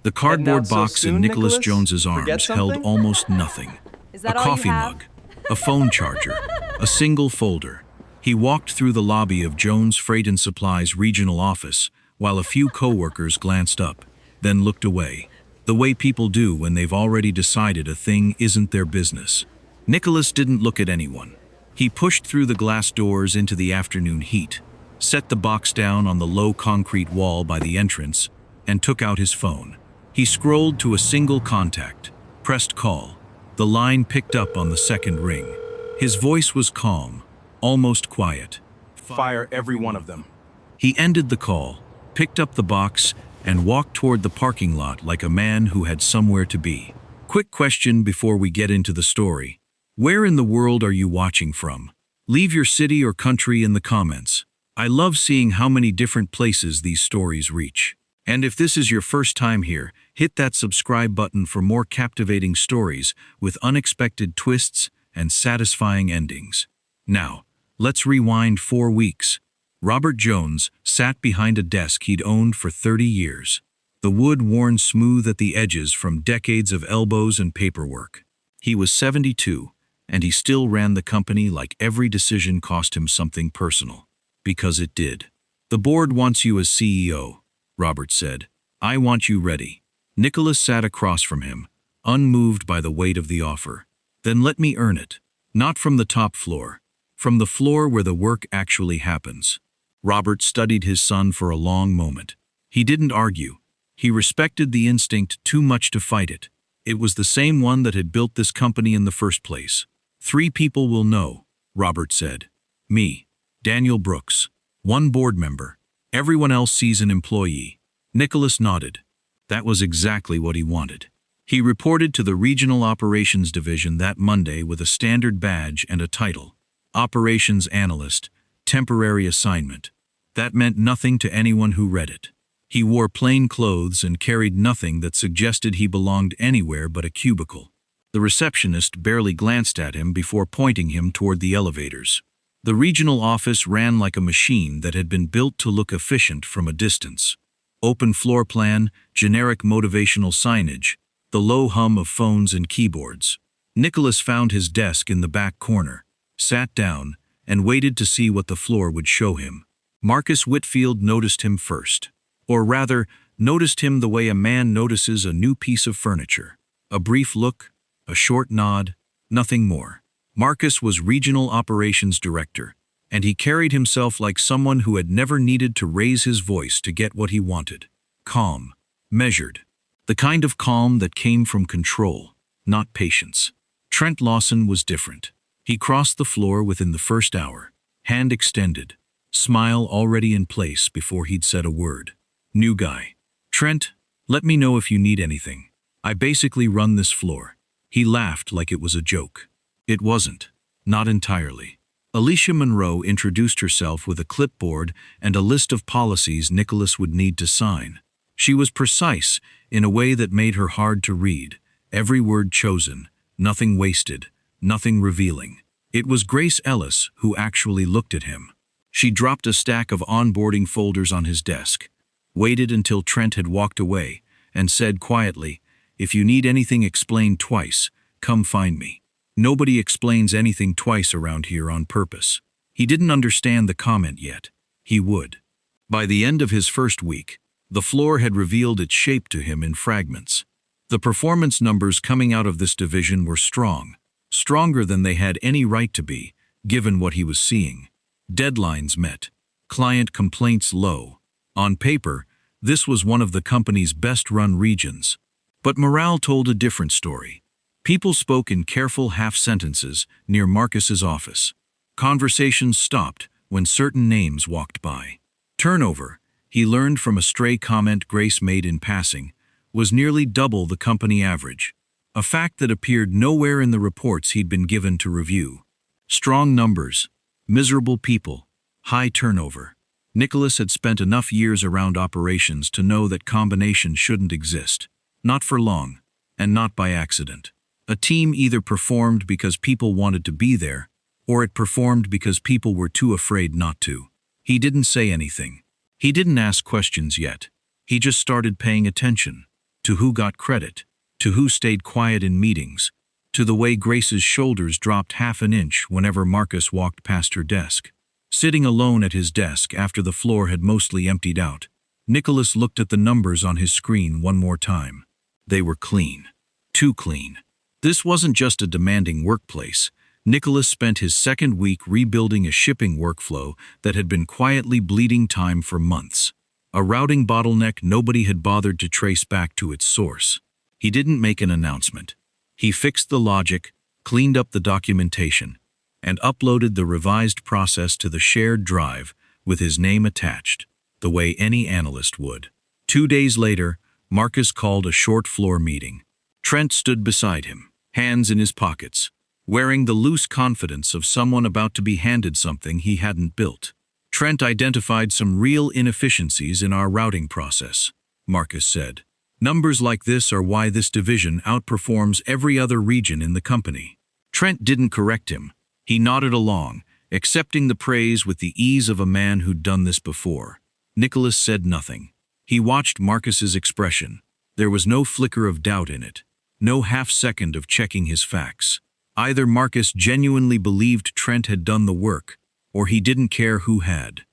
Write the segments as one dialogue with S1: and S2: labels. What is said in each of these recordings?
S1: The
S2: Heading out
S1: cardboard
S2: so
S1: box in
S2: soon,
S1: Nicholas
S2: Nicholas?
S1: Jones's
S2: Forget
S1: arms held
S2: something?
S1: almost nothing.
S3: Is
S1: A
S3: that all you
S1: coffee
S3: have?
S1: mug, a phone charger, a single folder. He walked through the lobby of Jones Freight and Supplies regional office while a few coworkers glanced up, then looked away, the way people do when they've already decided a thing isn't their business. Nicholas didn't look at anyone. He pushed through the glass doors into the afternoon heat, set the box down on the low concrete wall by the entrance, and took out his phone. He scrolled to a single contact, pressed call. The line picked up on the second ring. His voice was calm, almost quiet.
S2: Fire every one of them.
S1: He ended the call, picked up the box, and walked toward the parking lot like a man who had somewhere to be. Quick question before we get into the story. Where in the world are you watching from? Leave your city or country in the comments. I love seeing how many different places these stories reach. And if this is your first time here, hit that subscribe button for more captivating stories with unexpected twists and satisfying endings. Now, let's rewind 4 weeks. Robert Jones sat behind a desk he'd owned for 30 years, the wood worn smooth at the edges from decades of elbows and paperwork. He was 72, and he still ran the company like every decision cost him something personal. Because it did. The board wants you as CEO, Robert said. I want you ready. Nicholas sat across from him, unmoved by the weight of the offer. Then let me earn it. Not from the top floor. From the floor where the work actually happens. Robert studied his son for a long moment. He didn't argue. He respected the instinct too much to fight it. It was the same one that had built this company in the first place. 3 people will know, Robert said. Me, Daniel Brooks, 1 board member. Everyone else sees an employee. Nicholas nodded. That was exactly what he wanted. He reported to the Regional Operations Division that Monday with a standard badge and a title. Operations Analyst, temporary assignment. That meant nothing to anyone who read it. He wore plain clothes and carried nothing that suggested he belonged anywhere but a cubicle. The receptionist barely glanced at him before pointing him toward the elevators. The regional office ran like a machine that had been built to look efficient from a distance. Open floor plan, generic motivational signage, the low hum of phones and keyboards. Nicholas found his desk in the back corner, sat down, and waited to see what the floor would show him. Marcus Whitfield noticed him first. Or rather, noticed him the way a man notices a new piece of furniture. A brief look, a short nod, nothing more. Marcus was Regional Operations Director, and he carried himself like someone who had never needed to raise his voice to get what he wanted. Calm, measured. The kind of calm that came from control, not patience. Trent Lawson was different. He crossed the floor within the first hour, hand extended, smile already in place before he'd said a word. New guy. Trent, let me know if you need anything. I basically run this floor. He laughed like it was a joke. It wasn't. Not entirely. Alicia Monroe introduced herself with a clipboard and a list of policies Nicholas would need to sign. She was precise in a way that made her hard to read, every word chosen, nothing wasted, nothing revealing. It was Grace Ellis who actually looked at him. She dropped a stack of onboarding folders on his desk, waited until Trent had walked away, and said quietly, "If you need anything explained twice, come find me." Nobody explains anything twice around here on purpose. He didn't understand the comment yet. He would. By the end of his first week, the floor had revealed its shape to him in fragments. The performance numbers coming out of this division were strong, stronger than they had any right to be, given what he was seeing. Deadlines met, client complaints low. On paper, this was one of the company's best-run regions. But morale told a different story. People spoke in careful half-sentences near Marcus's office. Conversations stopped when certain names walked by. Turnover, he learned from a stray comment Grace made in passing, was nearly double the company average, a fact that appeared nowhere in the reports he'd been given to review. Strong numbers, miserable people, high turnover. Nicholas had spent enough years around operations to know that combination shouldn't exist. Not for long, and not by accident. A team either performed because people wanted to be there, or it performed because people were too afraid not to. He didn't say anything. He didn't ask questions yet. He just started paying attention. to who got credit, to who stayed quiet in meetings, to the way Grace's shoulders dropped half an inch whenever Marcus walked past her desk. Sitting alone at his desk after the floor had mostly emptied out, Nicholas looked at the numbers on his screen one more time. They were clean. Too clean. This wasn't just a demanding workplace. Nicholas spent his second week rebuilding a shipping workflow that had been quietly bleeding time for months. A routing bottleneck nobody had bothered to trace back to its source. He didn't make an announcement. He fixed the logic, cleaned up the documentation, and uploaded the revised process to the shared drive with his name attached, the way any analyst would. 2 days later, Marcus called a short floor meeting. Trent stood beside him, hands in his pockets, wearing the loose confidence of someone about to be handed something he hadn't built. Trent identified some real inefficiencies in our routing process, Marcus said. Numbers like this are why this division outperforms every other region in the company. Trent didn't correct him. He nodded along, accepting the praise with the ease of a man who'd done this before. Nicholas said nothing. He watched Marcus's expression. There was no flicker of doubt in it, no half-second of checking his facts. Either Marcus genuinely believed Trent had done the work, or he didn't care who had.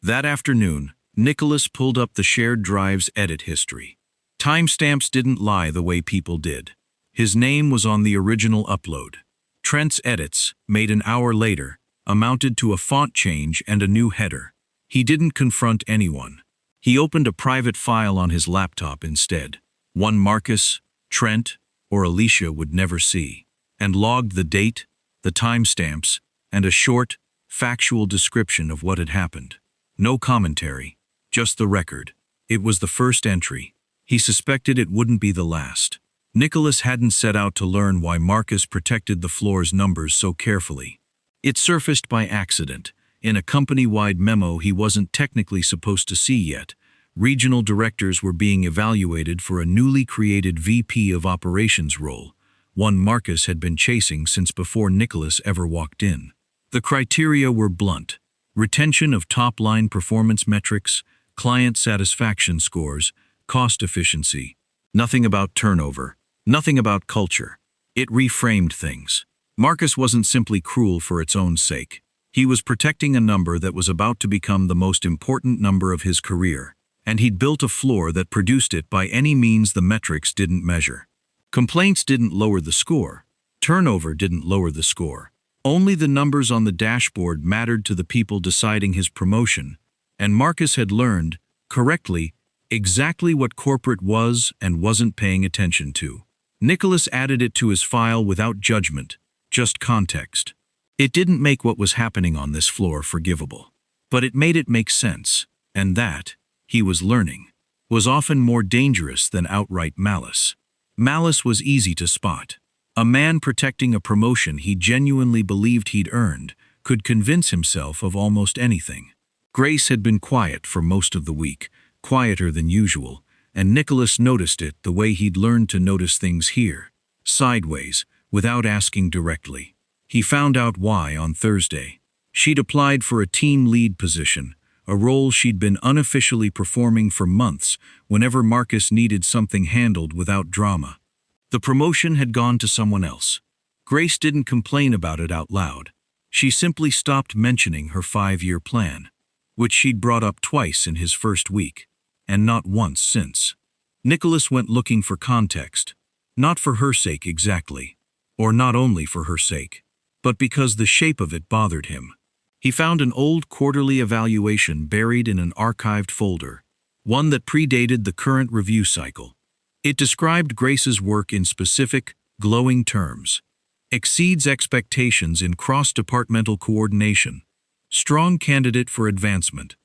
S1: That afternoon, Nicholas pulled up the shared drive's edit history. Timestamps didn't lie the way people did. His name was on the original upload. Trent's edits, made an hour later, amounted to a font change and a new header. He didn't confront anyone. He opened a private file on his laptop instead, one Marcus, Trent, or Alicia would never see, and logged the date, the timestamps, and a short, factual description of what had happened. No commentary, just the record. It was the first entry. He suspected it wouldn't be the last. Nicholas hadn't set out to learn why Marcus protected the floor's numbers so carefully. It surfaced by accident, in a company-wide memo he wasn't technically supposed to see yet. Regional directors were being evaluated for a newly created VP of Operations role, one Marcus had been chasing since before Nicholas ever walked in. The criteria were blunt: retention of top-line performance metrics, client satisfaction scores, cost efficiency. Nothing about turnover, nothing about culture. It reframed things. Marcus wasn't simply cruel for its own sake. He was protecting a number that was about to become the most important number of his career, and he'd built a floor that produced it by any means the metrics didn't measure. Complaints didn't lower the score. Turnover didn't lower the score. Only the numbers on the dashboard mattered to the people deciding his promotion, and Marcus had learned, correctly, exactly what corporate was and wasn't paying attention to. Nicholas added it to his file without judgment, just context. It didn't make what was happening on this floor forgivable, but it made it make sense, and that, he was learning, was often more dangerous than outright malice. Malice was easy to spot. A man protecting a promotion he genuinely believed he'd earned could convince himself of almost anything. Grace had been quiet for most of the week, quieter than usual, and Nicholas noticed it the way he'd learned to notice things here, sideways, without asking directly. He found out why on Thursday. She'd applied for a team lead position, a role she'd been unofficially performing for months whenever Marcus needed something handled without drama. The promotion had gone to someone else. Grace didn't complain about it out loud. She simply stopped mentioning her 5-year plan, which she'd brought up twice in his first week, and not once since. Nicholas went looking for context, not for her sake exactly, or not only for her sake, but because the shape of it bothered him. He found an old quarterly evaluation buried in an archived folder, one that predated the current review cycle. It described Grace's work in specific, glowing terms. Exceeds expectations in cross-departmental coordination. Strong candidate for advancement.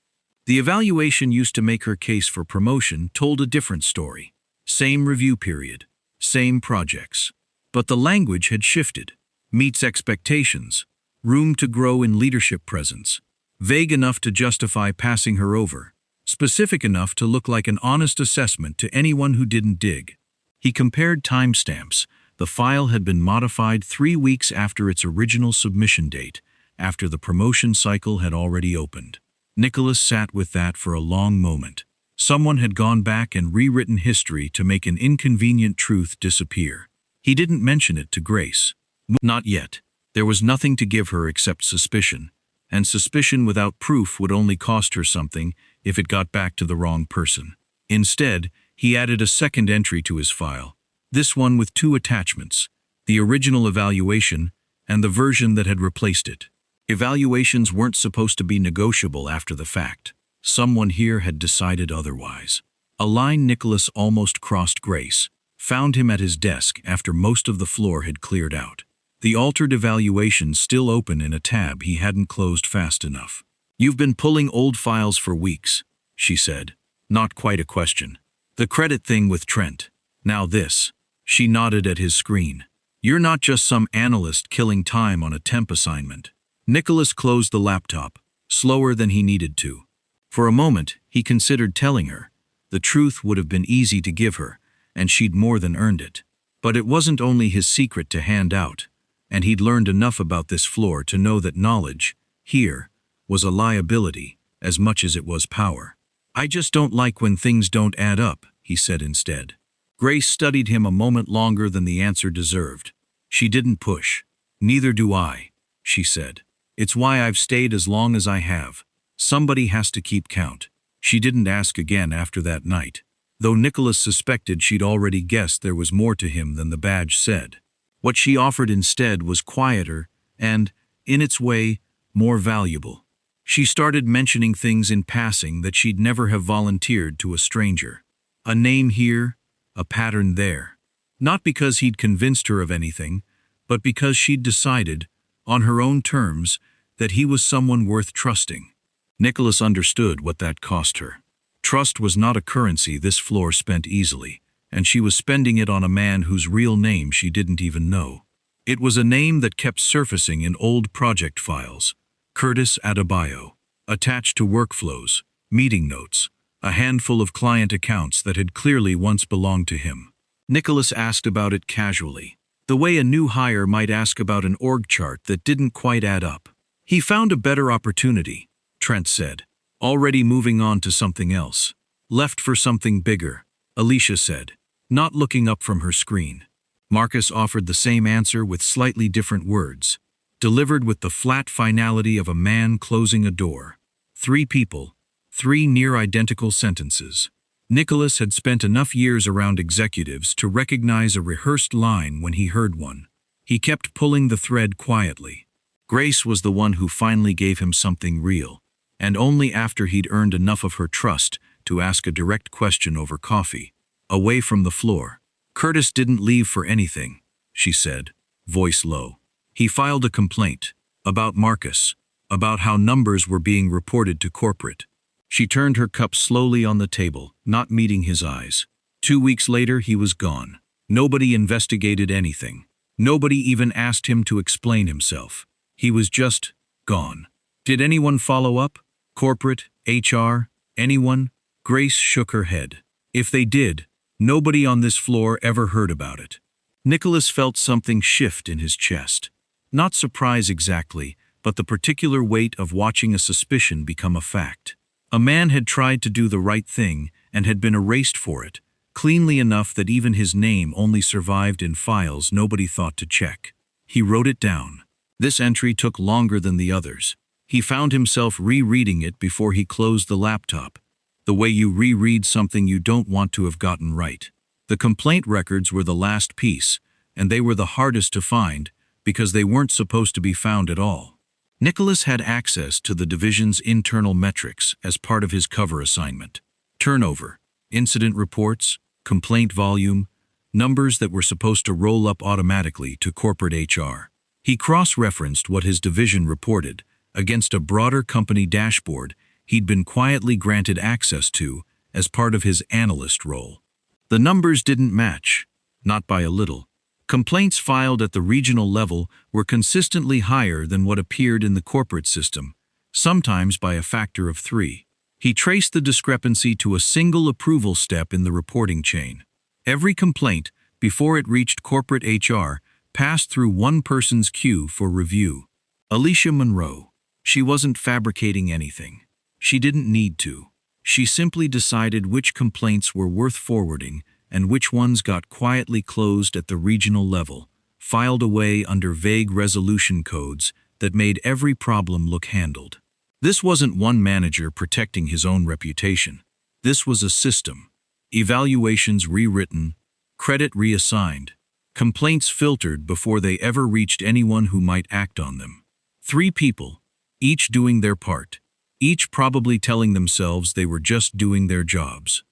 S1: The evaluation used to make her case for promotion told a different story. Same review period, same projects. But the language had shifted. Meets expectations. Room to grow in leadership presence. Vague enough to justify passing her over. Specific enough to look like an honest assessment to anyone who didn't dig. He compared timestamps. The file had been modified 3 weeks after its original submission date, after the promotion cycle had already opened. Nicholas sat with that for a long moment. Someone had gone back and rewritten history to make an inconvenient truth disappear. He didn't mention it to Grace. Not yet. There was nothing to give her except suspicion, and suspicion without proof would only cost her something if it got back to the wrong person. Instead, he added a second entry to his file, this one with 2 attachments, the original evaluation and the version that had replaced it. Evaluations weren't supposed to be negotiable after the fact. Someone here had decided otherwise. A line Nicholas almost crossed Grace, found him at his desk after most of the floor had cleared out. The altered evaluation still open in a tab he hadn't closed fast enough. "You've been pulling old files for weeks," she said. Not quite a question. "The credit thing with Trent. Now this." She nodded at his screen. "You're not just some analyst killing time on a temp assignment." Nicholas closed the laptop, slower than he needed to. For a moment, he considered telling her. The truth would have been easy to give her, and she'd more than earned it. But it wasn't only his secret to hand out, and he'd learned enough about this floor to know that knowledge, here, was a liability as much as it was power. "I just don't like when things don't add up," he said instead. Grace studied him a moment longer than the answer deserved. She didn't push. "Neither do I," she said. "It's why I've stayed as long as I have. Somebody has to keep count." She didn't ask again after that night, though Nicholas suspected she'd already guessed there was more to him than the badge said. What she offered instead was quieter and, in its way, more valuable. She started mentioning things in passing that she'd never have volunteered to a stranger. A name here, a pattern there. Not because he'd convinced her of anything, but because she'd decided, on her own terms, that he was someone worth trusting. Nicholas understood what that cost her. Trust was not a currency this floor spent easily, and she was spending it on a man whose real name she didn't even know. It was a name that kept surfacing in old project files, Curtis Adebayo, attached to workflows, meeting notes, a handful of client accounts that had clearly once belonged to him. Nicholas asked about it casually, the way a new hire might ask about an org chart that didn't quite add up. "He found a better opportunity," Trent said, "already moving on to something else. Left for something bigger," Alicia said, not looking up from her screen. Marcus offered the same answer with slightly different words, delivered with the flat finality of a man closing a door. 3 people, 3 near-identical sentences. Nicholas had spent enough years around executives to recognize a rehearsed line when he heard one. He kept pulling the thread quietly. Grace was the one who finally gave him something real, and only after he'd earned enough of her trust to ask a direct question over coffee, away from the floor. "Curtis didn't leave for anything," she said, voice low. "He filed a complaint about Marcus, about how numbers were being reported to corporate." She turned her cup slowly on the table, not meeting his eyes. 2 weeks later, he was gone. Nobody investigated anything. Nobody even asked him to explain himself. He was just gone. Did anyone follow up? Corporate, HR, anyone? Grace shook her head. If they did, nobody on this floor ever heard about it. Nicholas felt something shift in his chest. Not surprise exactly, but the particular weight of watching a suspicion become a fact. A man had tried to do the right thing and had been erased for it, cleanly enough that even his name only survived in files nobody thought to check. He wrote it down. This entry took longer than the others. He found himself rereading it before he closed the laptop, the way you reread something you don't want to have gotten right. The complaint records were the last piece, and they were the hardest to find because they weren't supposed to be found at all. Nicholas had access to the division's internal metrics as part of his cover assignment. Turnover, incident reports, complaint volume, numbers that were supposed to roll up automatically to corporate HR. He cross-referenced what his division reported against a broader company dashboard he'd been quietly granted access to as part of his analyst role. The numbers didn't match, not by a little. Complaints filed at the regional level were consistently higher than what appeared in the corporate system, sometimes by a factor of 3. He traced the discrepancy to a single approval step in the reporting chain. Every complaint, before it reached corporate HR, passed through one person's queue for review. Alicia Monroe. She wasn't fabricating anything. She didn't need to. She simply decided which complaints were worth forwarding and which ones got quietly closed at the regional level, filed away under vague resolution codes that made every problem look handled. This wasn't one manager protecting his own reputation. This was a system. Evaluations rewritten, credit reassigned, complaints filtered before they ever reached anyone who might act on them. 3 people, each doing their part, each probably telling themselves they were just doing their jobs.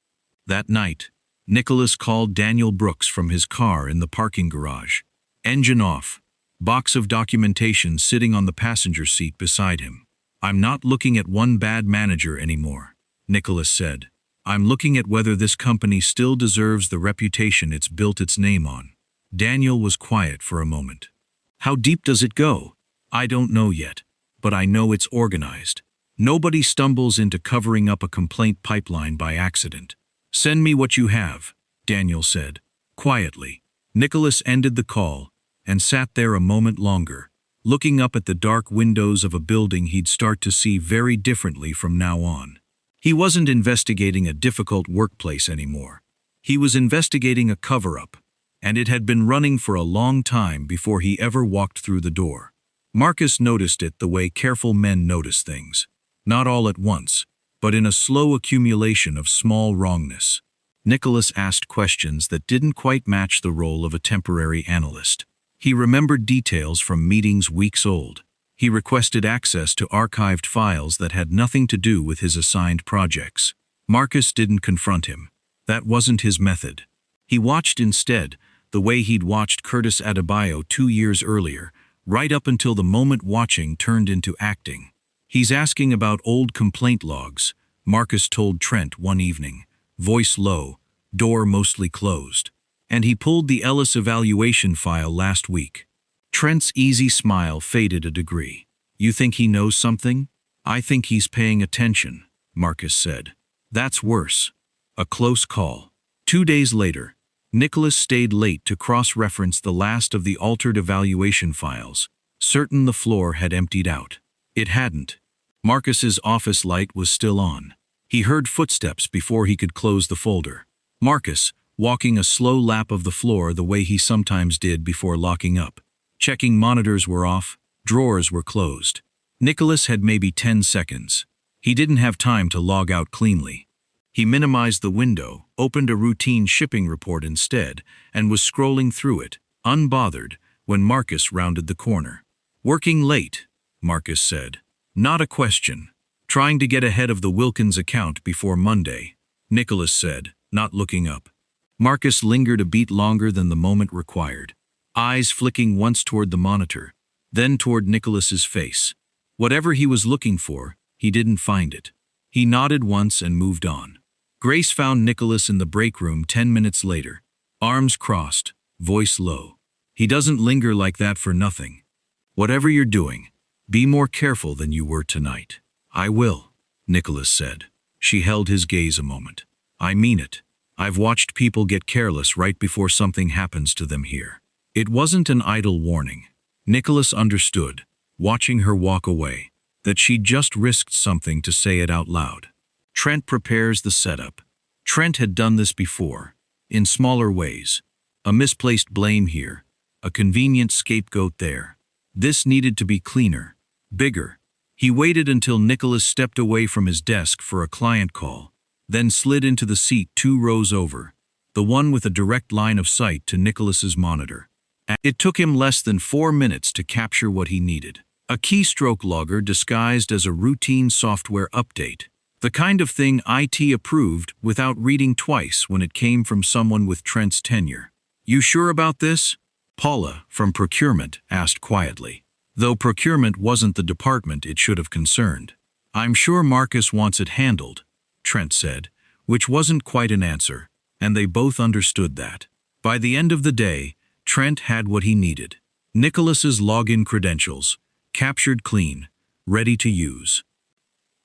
S1: That night, Nicholas called Daniel Brooks from his car in the parking garage. Engine off, box of documentation sitting on the passenger seat beside him. "I'm not looking at one bad manager anymore," Nicholas said. "I'm looking at whether this company still deserves the reputation it's built its name on." Daniel was quiet for a moment. "How deep does it go?" "I don't know yet, but I know it's organized. Nobody stumbles into covering up a complaint pipeline by accident." "Send me what you have," Daniel said, quietly. Nicholas ended the call and sat there a moment longer, looking up at the dark windows of a building he'd start to see very differently from now on. He wasn't investigating a difficult workplace anymore. He was investigating a cover-up, and it had been running for a long time before he ever walked through the door. Marcus noticed it the way careful men notice things. Not all at once, but in a slow accumulation of small wrongness. Nicholas asked questions that didn't quite match the role of a temporary analyst. He remembered details from meetings weeks old. He requested access to archived files that had nothing to do with his assigned projects. Marcus didn't confront him. That wasn't his method. He watched instead, the way he'd watched Curtis Adebayo 2 years earlier, right up until the moment watching turned into acting. "He's asking about old complaint logs," Marcus told Trent one evening, voice low, door mostly closed. "And he pulled the Ellis evaluation file last week." Trent's easy smile faded a degree. "You think he knows something?" "I think he's paying attention," Marcus said. "That's worse." A close call. 2 days later, Nicholas stayed late to cross-reference the last of the altered evaluation files, certain the floor had emptied out. It hadn't. Marcus's office light was still on. He heard footsteps before he could close the folder. Marcus, walking a slow lap of the floor the way he sometimes did before locking up. Checking monitors were off, drawers were closed. Nicholas had maybe 10 seconds. He didn't have time to log out cleanly. He minimized the window, opened a routine shipping report instead, and was scrolling through it, unbothered, when Marcus rounded the corner. "Working late," Marcus said. "Not a question. Trying to get ahead of the Wilkins account before Monday," Nicholas said, not looking up. Marcus lingered a beat longer than the moment required, eyes flicking once toward the monitor, then toward Nicholas's face. Whatever he was looking for, he didn't find it. He nodded once and moved on. Grace found Nicholas in the break room 10 minutes later, arms crossed, voice low. "He doesn't linger like that for nothing. Whatever you're doing, be more careful than you were tonight." "I will," Nicholas said. She held his gaze a moment. "I mean it. I've watched people get careless right before something happens to them here." It wasn't an idle warning. Nicholas understood, watching her walk away, that she'd just risked something to say it out loud. Trent prepares the setup. Trent had done this before, in smaller ways. A misplaced blame here, a convenient scapegoat there. This needed to be cleaner, bigger. He waited until Nicholas stepped away from his desk for a client call, then slid into the seat 2 rows over, the one with a direct line of sight to Nicholas's monitor. It took him less than 4 minutes to capture what he needed. A keystroke logger disguised as a routine software update. The kind of thing IT approved without reading twice when it came from someone with Trent's tenure. "You sure about this?" Paula, from procurement, asked quietly, though procurement wasn't the department it should have concerned. "I'm sure Marcus wants it handled," Trent said, which wasn't quite an answer, and they both understood that. By the end of the day, Trent had what he needed. Nicholas's login credentials, captured clean, ready to use.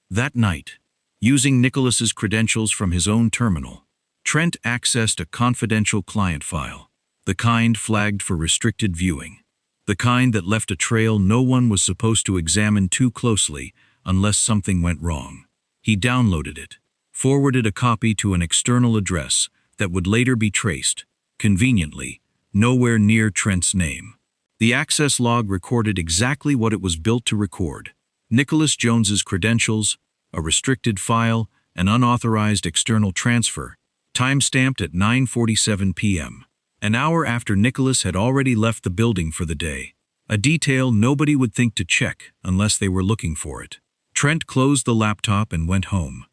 S1: That night, using Nicholas's credentials from his own terminal, Trent accessed a confidential client file, the kind flagged for restricted viewing, the kind that left a trail no one was supposed to examine too closely unless something went wrong. He downloaded it. forwarded a copy to an external address that would later be traced, conveniently, nowhere near Trent's name. The access log recorded exactly what it was built to record: Nicholas Jones's credentials, a restricted file, an unauthorized external transfer, time-stamped at 9:47 p.m., an hour after Nicholas had already left the building for the day, a detail nobody would think to check unless they were looking for it. Trent closed the laptop and went home.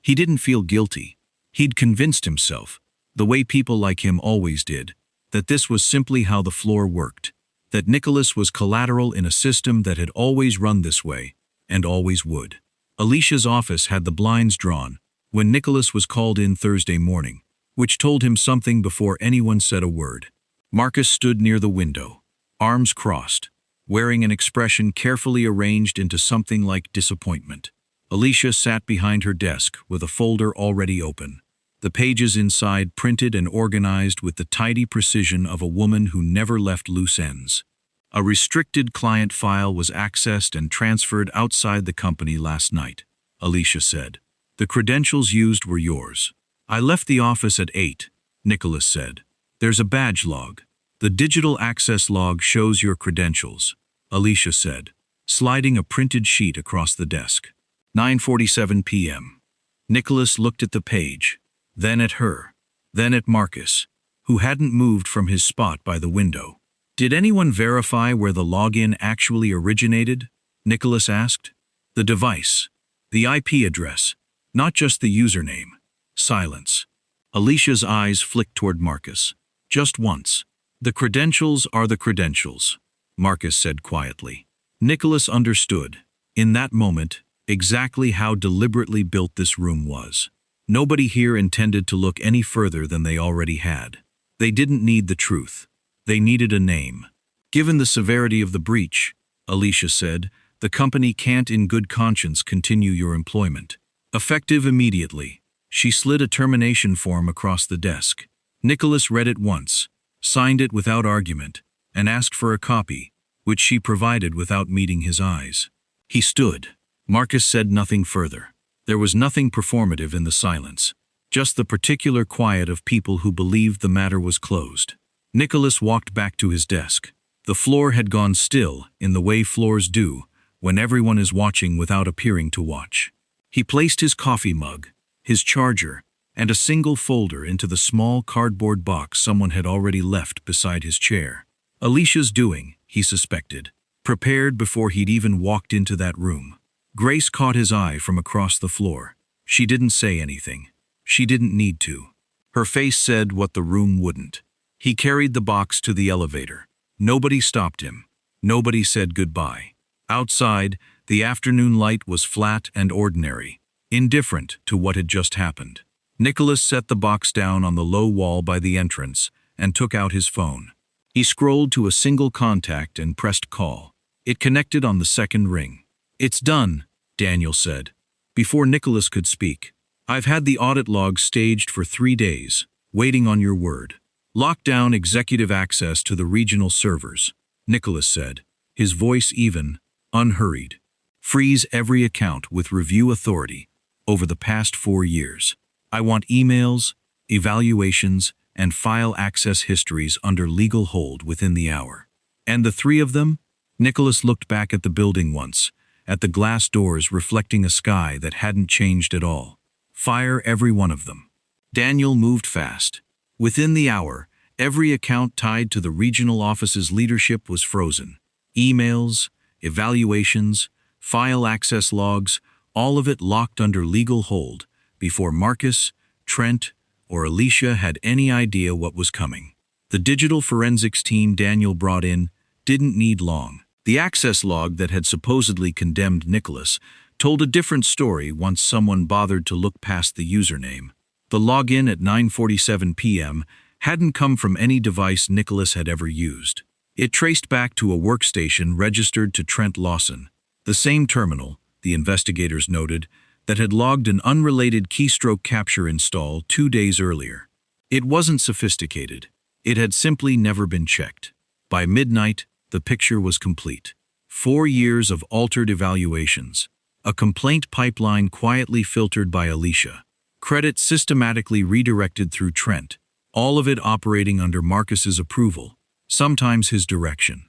S1: He didn't feel guilty. He'd convinced himself, the way people like him always did, that this was simply how the floor worked, that Nicholas was collateral in a system that had always run this way, and always would. Alicia's office had the blinds drawn when Nicholas was called in Thursday morning, which told him something before anyone said a word. Marcus stood near the window, arms crossed, wearing an expression carefully arranged into something like disappointment. Alicia sat behind her desk with a folder already open, the pages inside printed and organized with the tidy precision of a woman who never left loose ends. A restricted client file was accessed and transferred outside the company last night, Alicia said. The credentials used were yours. I left the office at 8, Nicholas said. There's a badge log. The digital access log shows your credentials, Alicia said, sliding a printed sheet across the desk. 9:47 p.m. Nicholas looked at the page, then at her, then at Marcus, who hadn't moved from his spot by the window. Did anyone verify where the login actually originated? Nicholas asked. The device, the IP address, not just the username. Silence. Alicia's eyes flicked toward Marcus. Just once. The credentials are the credentials, Marcus said quietly. Nicholas understood, in that moment, exactly how deliberately built this room was. Nobody here intended to look any further than they already had. They didn't need the truth. They needed a name. Given the severity of the breach, Alicia said, the company can't in good conscience continue your employment. Effective immediately. She slid a termination form across the desk. Nicholas read it once, signed it without argument, and asked for a copy, which she provided without meeting his eyes. He stood. Marcus said nothing further. There was nothing performative in the silence, just the particular quiet of people who believed the matter was closed. Nicholas walked back to his desk. The floor had gone still in the way floors do when everyone is watching without appearing to watch. He placed his coffee mug, his charger, and a single folder into the small cardboard box someone had already left beside his chair. Alicia's doing, he suspected, prepared before he'd even walked into that room. Grace caught his eye from across the floor. She didn't say anything. She didn't need to. Her face said what the room wouldn't. He carried the box to the elevator. Nobody stopped him. Nobody said goodbye. Outside, the afternoon light was flat and ordinary, indifferent to what had just happened. Nicholas set the box down on the low wall by the entrance and took out his phone. He scrolled to a single contact and pressed call. It connected on the second ring. It's done, Daniel said, before Nicholas could speak. I've had the audit log staged for 3 days, waiting on your word. Lock down executive access to the regional servers, Nicholas said, his voice even, unhurried. Freeze every account with review authority over the past 4 years. I want emails, evaluations, and file access histories under legal hold within the hour. And the 3 of them? Nicholas looked back at the building once, at the glass doors reflecting a sky that hadn't changed at all. Fire every one of them. Daniel moved fast. Within the hour, every account tied to the regional office's leadership was frozen. Emails, evaluations, file access logs, all of it locked under legal hold before Marcus, Trent, or Alicia had any idea what was coming. The digital forensics team Daniel brought in didn't need long. The access log that had supposedly condemned Nicholas told a different story once someone bothered to look past the username. The login at 9:47 p.m. hadn't come from any device Nicholas had ever used. It traced back to a workstation registered to Trent Lawson, the same terminal, the investigators noted, that had logged an unrelated keystroke capture install 2 days earlier. It wasn't sophisticated. It had simply never been checked. By midnight, the picture was complete. 4 years of altered evaluations. A complaint pipeline quietly filtered by Alicia. Credit systematically redirected through Trent, all of it operating under Marcus's approval, sometimes his direction.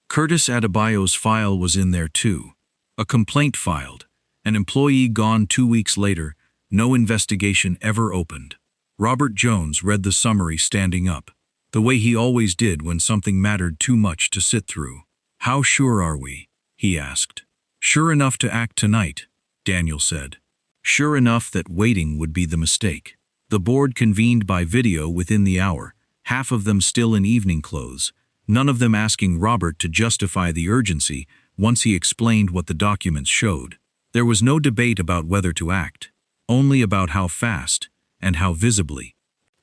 S1: Curtis Adebayo's file was in there too. A complaint filed, an employee gone 2 weeks later, no investigation ever opened. Robert Jones read the summary standing up, the way he always did when something mattered too much to sit through. "How sure are we?" he asked. "Sure enough to act tonight," Daniel said. Sure enough that waiting would be the mistake. The board convened by video within the hour, half of them still in evening clothes, none of them asking Robert to justify the urgency once he explained what the documents showed. There was no debate about whether to act, only about how fast and how visibly.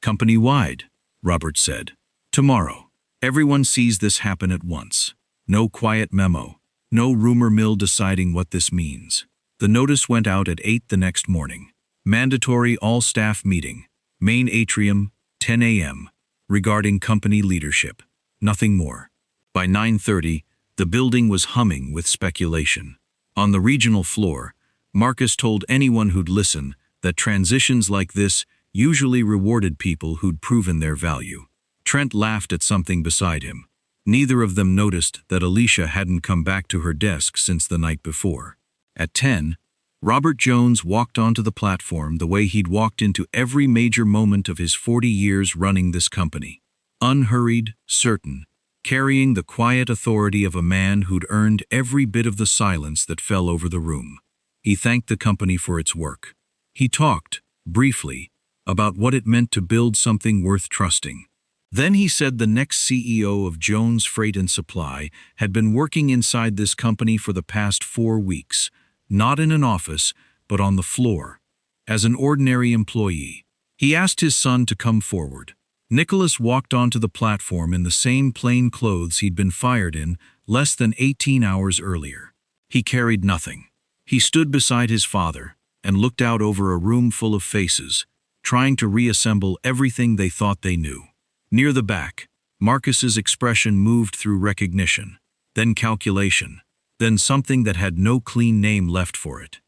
S1: "Company-wide," Robert said. "Tomorrow. Everyone sees this happen at once. No quiet memo. No rumor mill deciding what this means." The notice went out at 8 the next morning. Mandatory all-staff meeting. Main atrium, 10 a.m. Regarding company leadership. Nothing more. By 9:30, the building was humming with speculation. On the regional floor, Marcus told anyone who'd listen that transitions like this usually rewarded people who'd proven their value. Trent laughed at something beside him. Neither of them noticed that Alicia hadn't come back to her desk since the night before. At 10, Robert Jones walked onto the platform the way he'd walked into every major moment of his 40 years running this company. Unhurried, certain, carrying the quiet authority of a man who'd earned every bit of the silence that fell over the room. He thanked the company for its work. He talked, briefly, about what it meant to build something worth trusting. Then he said the next CEO of Jones Freight and Supply had been working inside this company for the past 4 weeks, not in an office, but on the floor, as an ordinary employee. He asked his son to come forward. Nicholas walked onto the platform in the same plain clothes he'd been fired in less than 18 hours earlier. He carried nothing. He stood beside his father and looked out over a room full of faces, trying to reassemble everything they thought they knew. Near the back, Marcus's expression moved through recognition, then calculation, then something that had no clean name left for it.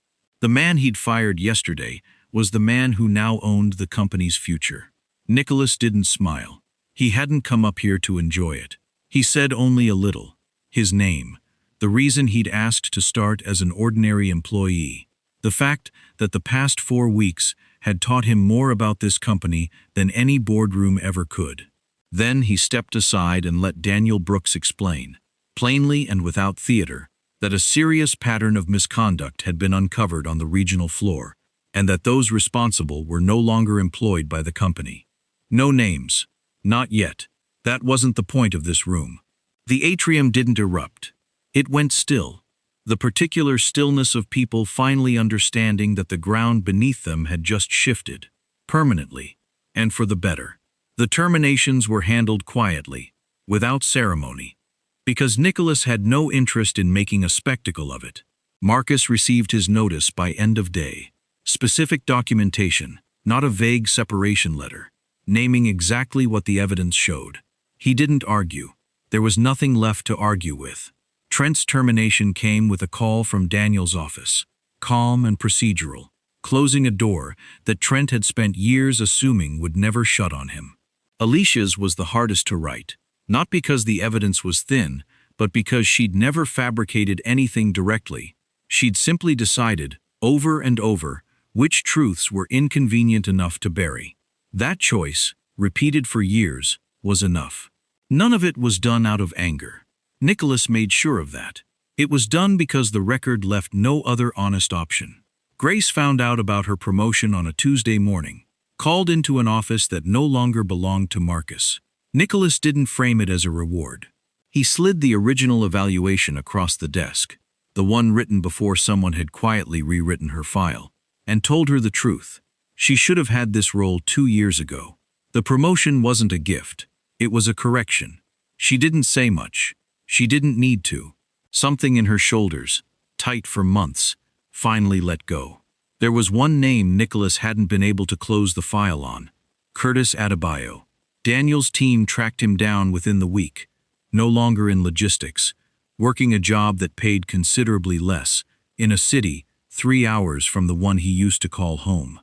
S1: The man he'd fired yesterday was the man who now owned the company's future. Nicholas didn't smile. He hadn't come up here to enjoy it. He said only a little. His name, the reason he'd asked to start as an ordinary employee, the fact that the past 4 weeks had taught him more about this company than any boardroom ever could. Then he stepped aside and let Daniel Brooks explain, plainly and without theater, that a serious pattern of misconduct had been uncovered on the regional floor, and that those responsible were no longer employed by the company. No names. Not yet. That wasn't the point of this room. The atrium didn't erupt. It went still. The particular stillness of people finally understanding that the ground beneath them had just shifted, permanently, and for the better. The terminations were handled quietly, without ceremony, because Nicholas had no interest in making a spectacle of it. Marcus received his notice by end of day. Specific documentation, not a vague separation letter, naming exactly what the evidence showed. He didn't argue. There was nothing left to argue with. Trent's termination came with a call from Daniel's office, calm and procedural, closing a door that Trent had spent years assuming would never shut on him. Alicia's was the hardest to write, not because the evidence was thin, but because she'd never fabricated anything directly. She'd simply decided, over and over, which truths were inconvenient enough to bury. That choice, repeated for years, was enough. None of it was done out of anger. Nicholas made sure of that. It was done because the record left no other honest option. Grace found out about her promotion on a Tuesday morning, called into an office that no longer belonged to Marcus. Nicholas didn't frame it as a reward. He slid the original evaluation across the desk, the one written before someone had quietly rewritten her file, and told her the truth. She should have had this role 2 years ago. The promotion wasn't a gift. It was a correction. She didn't say much. She didn't need to. Something in her shoulders, tight for months, finally let go. There was one name Nicholas hadn't been able to close the file on: Curtis Adebayo. Daniel's team tracked him down within the week, no longer in logistics, working a job that paid considerably less, in a city 3 hours from the one he used to call home.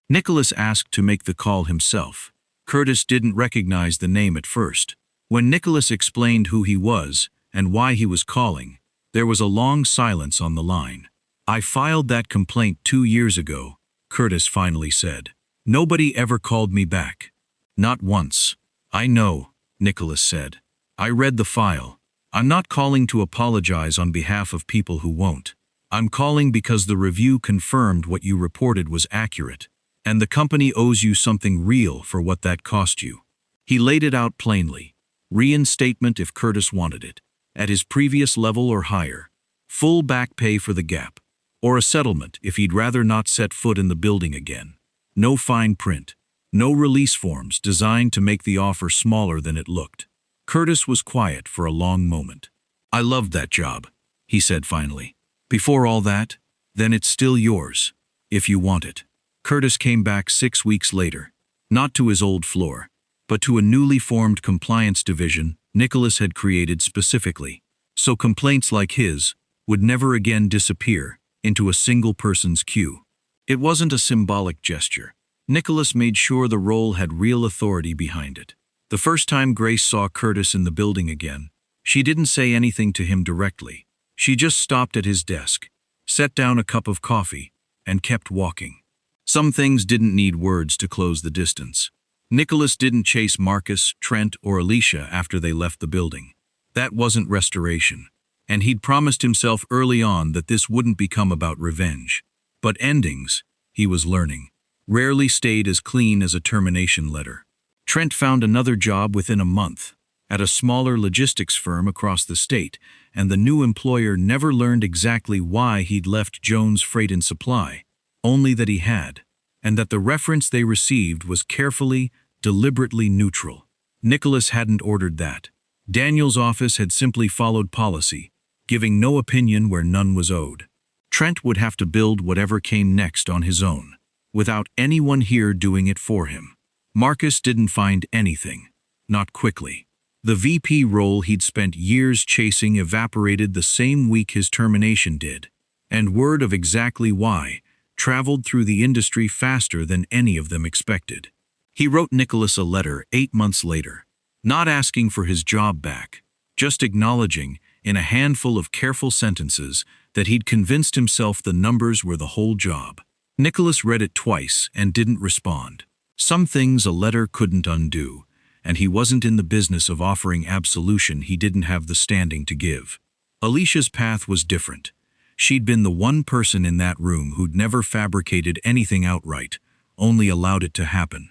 S1: Nicholas asked to make the call himself. Curtis didn't recognize the name at first. When Nicholas explained who he was and why he was calling, there was a long silence on the line. "I filed that complaint 2 years ago," Curtis finally said. "Nobody ever called me back. Not once." "I know," Nicholas said. "I read the file. I'm not calling to apologize on behalf of people who won't. I'm calling because the review confirmed what you reported was accurate, and the company owes you something real for what that cost you." He laid it out plainly. Reinstatement if Curtis wanted it, at his previous level or higher. Full back pay for the gap, or a settlement if he'd rather not set foot in the building again. No fine print. No release forms designed to make the offer smaller than it looked. Curtis was quiet for a long moment. "I loved that job," he said finally. "Before all that, then it's still yours, if you want it." Curtis came back 6 weeks later, not to his old floor, but to a newly formed compliance division Nicholas had created specifically, so complaints like his would never again disappear into a single person's queue. It wasn't a symbolic gesture. Nicholas made sure the role had real authority behind it. The first time Grace saw Curtis in the building again, she didn't say anything to him directly. She just stopped at his desk, set down a cup of coffee, and kept walking. Some things didn't need words to close the distance. Nicholas didn't chase Marcus, Trent, or Alicia after they left the building. That wasn't restoration, and he'd promised himself early on that this wouldn't become about revenge. But endings, he was learning, rarely stayed as clean as a termination letter. Trent found another job within a month, at a smaller logistics firm across the state, and the new employer never learned exactly why he'd left Jones Freight and Supply, only that he had, and that the reference they received was carefully, deliberately neutral. Nicholas hadn't ordered that. Daniel's office had simply followed policy, giving no opinion where none was owed. Trent would have to build whatever came next on his own, without anyone here doing it for him. Marcus didn't find anything, not quickly. The VP role he'd spent years chasing evaporated the same week his termination did, and word of exactly why traveled through the industry faster than any of them expected. He wrote Nicholas a letter 8 months later, not asking for his job back, just acknowledging, in a handful of careful sentences, that he'd convinced himself the numbers were the whole job. Nicholas read it twice and didn't respond. Some things a letter couldn't undo, and he wasn't in the business of offering absolution he didn't have the standing to give. Alicia's path was different. She'd been the one person in that room who'd never fabricated anything outright, only allowed it to happen,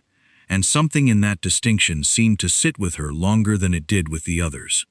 S1: and something in that distinction seemed to sit with her longer than it did with the others.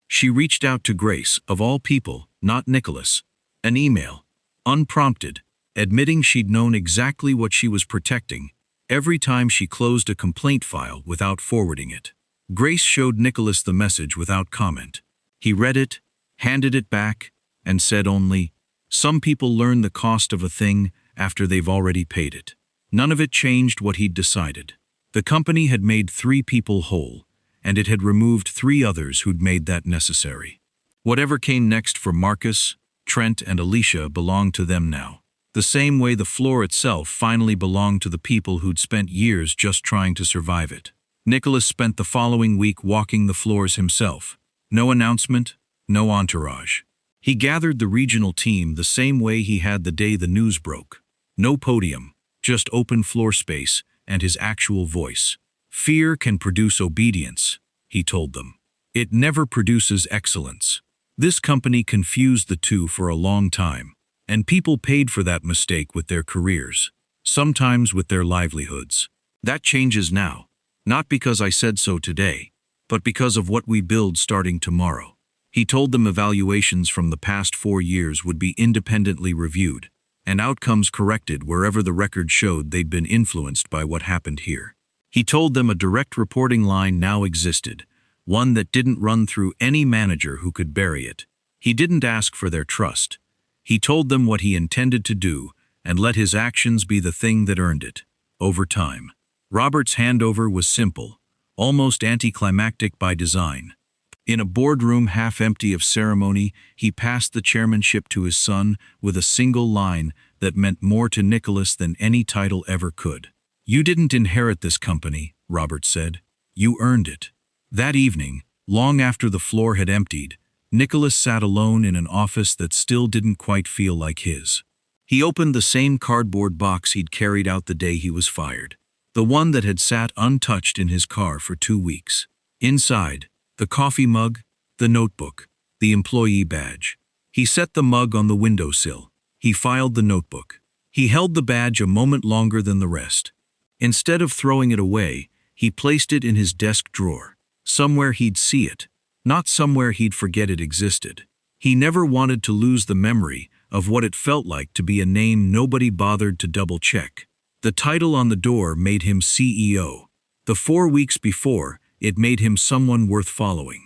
S1: She reached out to Grace, of all people, not Nicholas, an email, unprompted, admitting she'd known exactly what she was protecting every time she closed a complaint file without forwarding it. Grace showed Nicholas the message without comment. He read it, handed it back, and said only, "Some people learn the cost of a thing after they've already paid it." None of it changed what he'd decided. The company had made 3 people whole, and it had removed 3 others who'd made that necessary. Whatever came next for Marcus, Trent, and Alicia belonged to them now, the same way the floor itself finally belonged to the people who'd spent years just trying to survive it. Nicholas spent the following week walking the floors himself. No announcement, no entourage. He gathered the regional team the same way he had the day the news broke. No podium, just open floor space and his actual voice. "Fear can produce obedience," he told them. "It never produces excellence." This company confused the two for a long time, and people paid for that mistake with their careers, sometimes with their livelihoods. That changes now, not because I said so today, but because of what we build starting tomorrow. He told them evaluations from the past 4 years would be independently reviewed, and outcomes corrected wherever the record showed they'd been influenced by what happened here. He told them a direct reporting line now existed, one that didn't run through any manager who could bury it. He didn't ask for their trust. He told them what he intended to do and let his actions be the thing that earned it, over time. Robert's handover was simple, almost anticlimactic by design. In a boardroom half empty of ceremony, he passed the chairmanship to his son with a single line that meant more to Nicholas than any title ever could. You didn't inherit this company, Robert said. You earned it. That evening, long after the floor had emptied, Nicholas sat alone in an office that still didn't quite feel like his. He opened the same cardboard box he'd carried out the day he was fired, the one that had sat untouched in his car for 2 weeks. Inside, the coffee mug, the notebook, the employee badge. He set the mug on the windowsill. He filed the notebook. He held the badge a moment longer than the rest. Instead of throwing it away, he placed it in his desk drawer, somewhere he'd see it, not somewhere he'd forget it existed. He never wanted to lose the memory of what it felt like to be a name nobody bothered to double-check. The title on the door made him CEO. The 4 weeks before, it made him someone worth following.